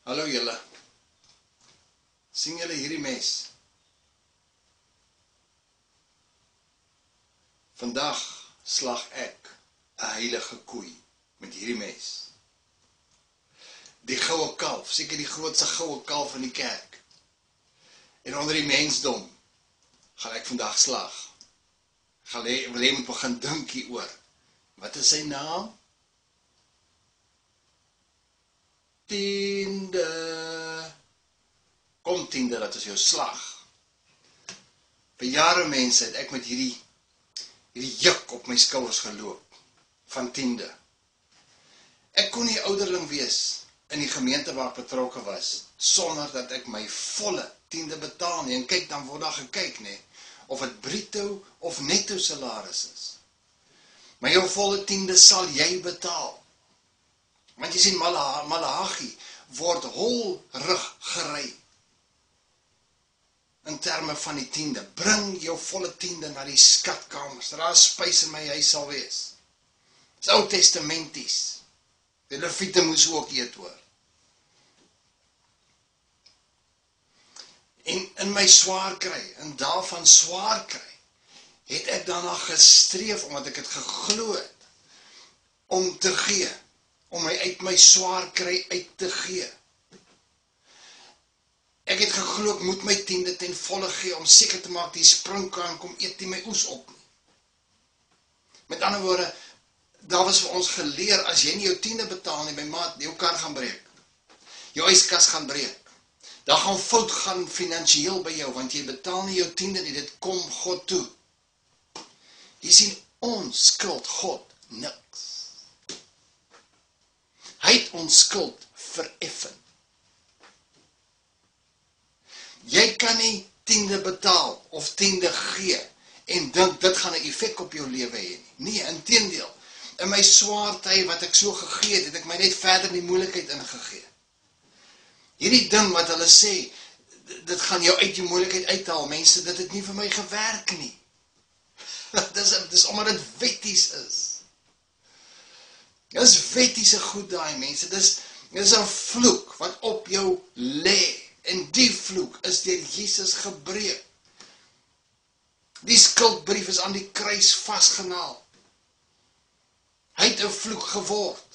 Hallo julle. Sien julle hierdie mes? Vandag slag ek 'n heilige koei met hierdie mes. Die goue kalf, seker die grootste goue kalf in die kerk. En onder die mensdom gaan ek vandag slag. Wil jy moet begin dink hieroor. Wat is sy naam? Tiende. Kom tiende, dat is jou slag. Vir jare mense het ek met hierdie juk op my skouers geloop, van tiende. Ek kon nie ouderling wees in die gemeente waar ek betrokke was, sonder dat ek my volle tiende betaal nie. En kyk, dan word daar gekyk, nee, of het bruto of netto salaris is. Maar jou volle tiende sal jy betaal. Want jy sien, Maleagi word holrig gery. In terme van die tiende. Bring jou volle tiende na die skatkamers. Daar spys in my huis sal wees. Dit is Ou Testamenties. Die Leviete moes ook eet hoor. En in my swaar kry, en daarvan swaar kry, het ek daarna gestreef, omdat ek het geglo het, om te gee, om my uit my swaar kry uit te gee. Ek het geglo, ek moet my tiende ten volle gee, om seker te maak, die springkaan kom eet die my oes op nie. Met ander woorde, daar was vir ons geleer, as jy nie jou tiende betaal nie, my maat, jou kar gaan breek. Jou yskas gaan breek. Daar gaan fout gaan finansieel by jou, want jy betaal nie jou tiende nie, dit kom God toe. Jy sien, ons skuld God niks. Hy het ons skuld vereffen. Jy kan nie tiende betaal, of tiende gee, en dink, dit gaan 'n effek op jou lewe hê nie. Nee, inteendeel, in my swaar tye wat ek so gegee het, het ek my net verder in die moeilikheid ingegee. Hierdie ding wat hulle sê, dit gaan jou uit die moeilikheid uithaal, mense, dit het nie vir my gewerk nie. Dis omdat dit wetties is. Dit is wettiese goed daai, mense, dis 'n vloek wat op jou lê, en die vloek is deur Jesus gebreek. Die skuldbrief is aan die kruis vasgenaal. Hy het 'n vloek geword.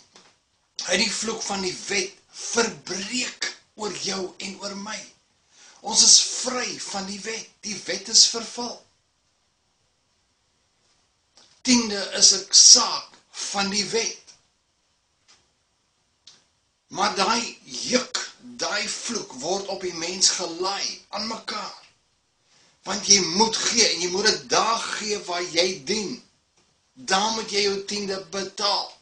Hy het die vloek van die wet verbreek oor jou en oor my. Ons is vry van die wet is vervul. Tiende is 'n saak van die wet. Maar daai juk, daai vloek word op die mens gelaai, aan mekaar. Want jy moet gee, en jy moet dit daar gee waar jy dien. Daar moet jy jou tiende betaal.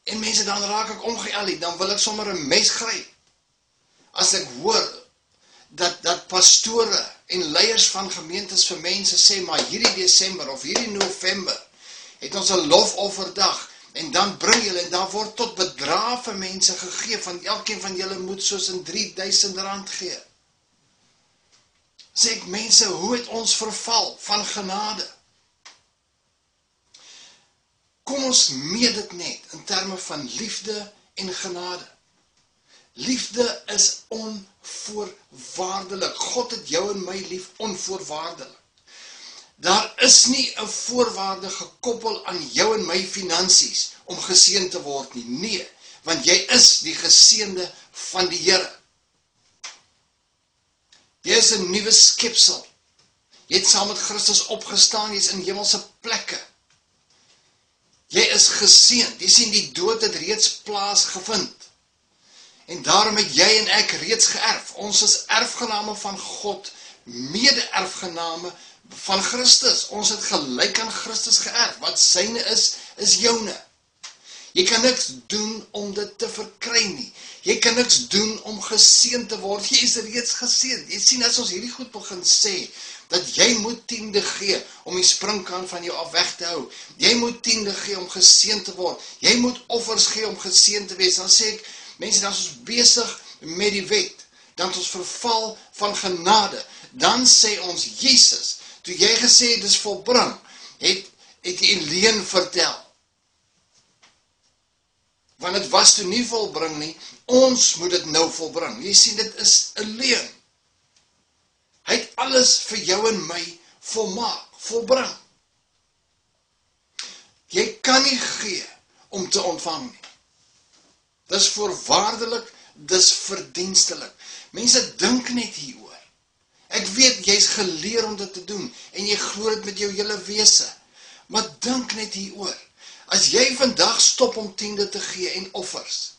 En mense, dan raak ek omgeëlie, dan wil ek sommer 'n mes gryp. As ek hoor, dat pastore en leiers van gemeentes vir mense sê, maar hierdie Desember of hierdie November, het ons 'n lofofferdag, en dan bring julle, en dan word tot bedrae vir mense gegee, van elkeen van julle moet soos in R3.000 gee. Sê ek, mense, hoe het ons verval van genade? Kom ons meet dit net, in terme van liefde en genade. Liefde is onvoorwaardelik. God het jou en my lief onvoorwaardelik. Daar is nie 'n voorwaarde gekoppel aan jou en my finansies om geseën te word nie. Nee, want jy is die geseënde van die Here. Jy is 'n nuwe skepsel. Jy het saam met Christus opgestaan, jy is in hemelse plekke. Jy is geseënd. Jy sien, die dood het reeds plaasgevind. En daarom het jy en ek reeds geërf. Ons is erfgename van God, mede-erfgename van Christus. Ons het gelyk aan Christus geërf. Wat syne is joune. Jy kan niks doen om dit te verkry nie. Jy kan niks doen om geseënd te word. Jy is reeds geseënd. Jy sien, as ons hierdie goed begin sê, dat jy moet tiende gee om die springkaan van jou af weg te hou. Jy moet tiende gee om geseënd te word. Jy moet offers gee om geseënd te wees. Dan sê ek, mense, dan is ons besig met die wet. Dan is ons verval van genade. Dan sê ons, Jesus, toe jy gesê het, dis volbring, het die Eleen vertel. want dit was toe nie volbring nie, ons moet dit nou volbring. Jy sien, dit is 'n leuen. Hy het alles vir jou en my volmaak, volbring. Jy kan nie gee om te ontvang nie. Dis voorwaardelik, dis verdienstelik. Mense dink net hieroor. Ek weet, jy's geleer om dit te doen, en jy glo dit met jou hele wese. Maar dink net hieroor. As jy vandag stop om tiende te gee en offers,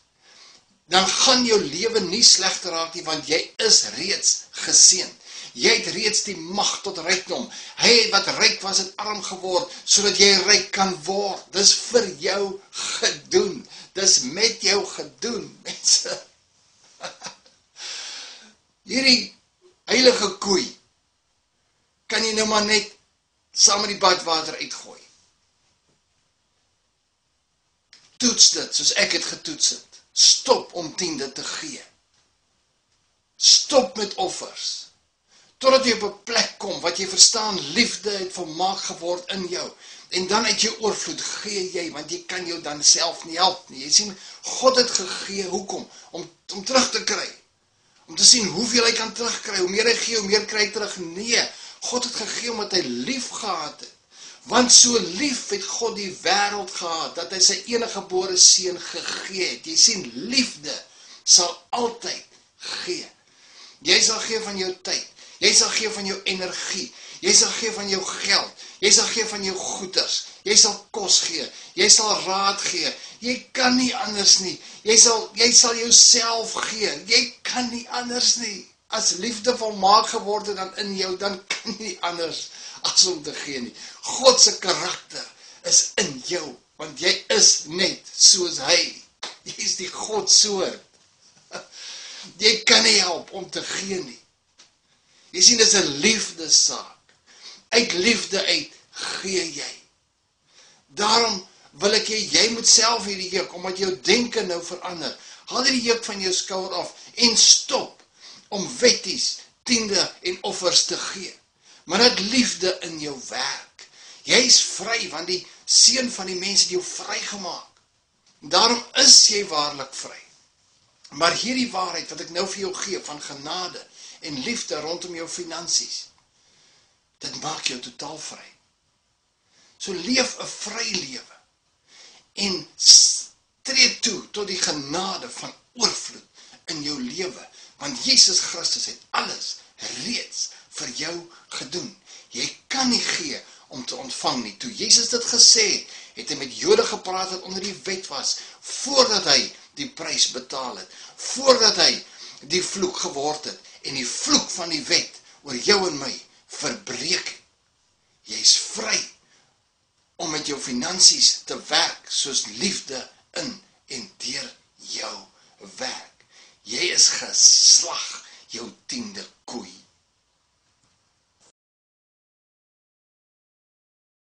dan gaan jou lewe nie slegter raak nie, want jy is reeds geseënd. Jy het reeds die mag tot rykdom. Hy wat ryk was, het arm geword, sodat jy ryk kan word. Dis vir jou gedoen. Dis met jou gedoen, mense. Hierdie heilige koei, kan jy nou maar net saam met die badwater uitgooi. Toets dit, soos ek het getoets het. Stop om tiende te gee. Stop met offers. Totdat jy op 'n plek kom, wat jy verstaan, liefde het volmaak geword in jou. En dan uit jou oorvloed gee jy, want jy kan jou dan self nie help nie. Jy sien, God het gegee, hoekom? Om terug te kry. Om te sien hoeveel hy kan terugkry. Hoe meer hy gee, hoe meer kry hy terug. Nee, God het gegee omdat hy lief gehad het. Want so lief het God die wêreld gehad, dat hy sy eniggebore seun gegee het. Jy sien, liefde sal altyd gee. Jy sal gee van jou tyd. Jy sal gee van jou energie. Jy sal gee van jou geld. Jy sal gee van jou goeders. Jy sal kos gee. Jy sal raad gee. Jy kan nie anders nie. Jy sal jouself gee. Jy kan nie anders nie. As liefde volmaak geword het dan in jou, dan kan nie anders as om te gee nie. God se karakter is in jou, want jy is net soos hy. Jy is die Godsoort. Jy kan nie help om te gee nie. Jy sien, dit is 'n liefdesaak. Uit liefde uit gee jy. Daarom wil ek jy moet self hierdie juk, omdat jou denke nou verander. Haal die juk van jou skouer af en stop om wetties, tiende en offers te gee. Maar dat liefde in jou werk. Jy is vry, want die seun van die mens het jou vrygemaak. Daarom is jy waarlik vry. Maar hierdie waarheid wat ek nou vir jou gee, van genade en liefde rondom jou finansies, dit maak jou totaal vry. So leef 'n vry lewe en tree toe tot die genade van oorvloed in jou lewe, want Jesus Christus het alles reeds vir jou gedoen. Jy kan nie gee om te ontvang nie. Toe Jesus dit gesê het hy met Jode gepraat wat onder die wet was, voordat hy die prys betaal het, voordat hy die vloek geword het, en die vloek van die wet oor jou en my verbreek. Jy is vry om met jou finansies te werk, soos liefde in en deur jou werk. Jy is geslag, jou tiende koei.